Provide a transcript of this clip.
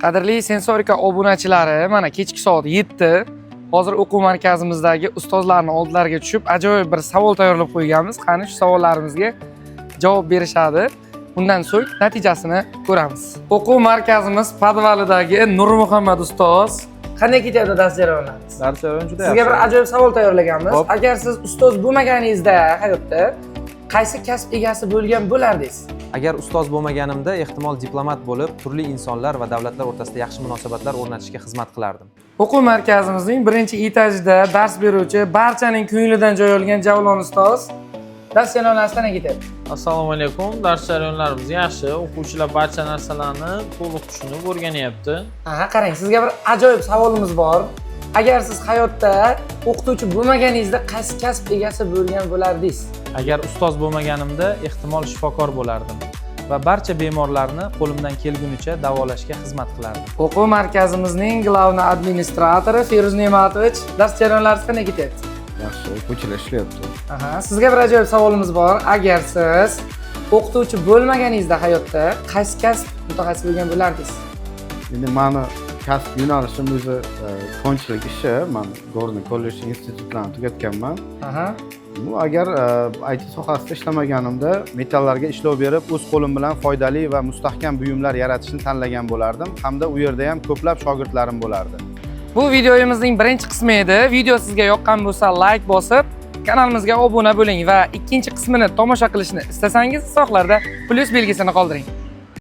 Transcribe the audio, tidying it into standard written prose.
Qadrli Sensorika obunachilari, mana kechki soat 7. Hozir o'quv markazimizdagi ustozlarning oldilariga tushib, ajoyib bir savol tayyorlab qo'yganmiz. Qani shu savollarimizga javob berishadi. Undan so'ng natijasini ko'ramiz. O'quv markazimiz podvalidagi Nurmuhammad ustoz. Qanday ketyapti dars jarayonlaringiz? Dars jarayoni juda yaxshi. Sizga bir ajoyib savol tayyorlaganmiz. Agar siz ustoz bo'lmaganingizda hayotda qaysi kasb egasi bo'lgan bo'lardingiz? Agar ustoz bo'lmaganimda, ehtimol diplomat bo'lib, turli insonlar va davlatlar o'rtasida yaxshi munosabatlar o'rnatishga xizmat qilardim. O'quv markazimizning birinchi etajida dars beruvchi, barchaning ko'nglidan joy olgan Javlon ustoz dars jarayonlaridan ketyapti. Assalomu alaykum. Dars jarayonlarimiz yaxshi. O'quvchilar barcha narsalarni to'liq tushunib o'rganyapti. Aha, qarang, sizga bir ajoyib savolimiz bor. Agar siz hayotda o'qituvchi bo'lmaganingizda qaysi kasb egasi bo'lgan bo'lardingiz? Agar ustoz bo'lmaganimda, ehtimol shifokor bo'lardim va barcha bemorlarni qo'limdan kelgunicha davolashga xizmat qilardim. O'quv markazimizning glavniy administratori Feruz Ne'matovich dars jarayonlarida qanday ketyapti? Yaxshi, o'quvchilar ishlayapti. Aha, sizga bir ajoyib savolimiz bor. Agar siz o'qituvchi bo'lmaganingizda hayotda qaysi kasb mutaxassis bo'lgan bo'lardingiz? Endi meni kasb yo'nalishim o'zi konchilik ishi. Men Gorniy kollej institutlarini tugatganman. Aha. Agar IT sohasida ishlamaganimda metallarga ishlov berib, o'z qo'lim bilan foydali va mustahkam buyumlar yaratishni tanlagan bo'lardim, hamda u yerda ham ko'plab shogirdlarim bo'lardi. Bu videomizning birinchi qismi edi. Video sizga yoqqan bo'lsa, like bosib, kanalimizga obuna bo'ling va ikkinchi qismini tomosha qilishni istasangiz, izohlarda plus belgisini qoldiring.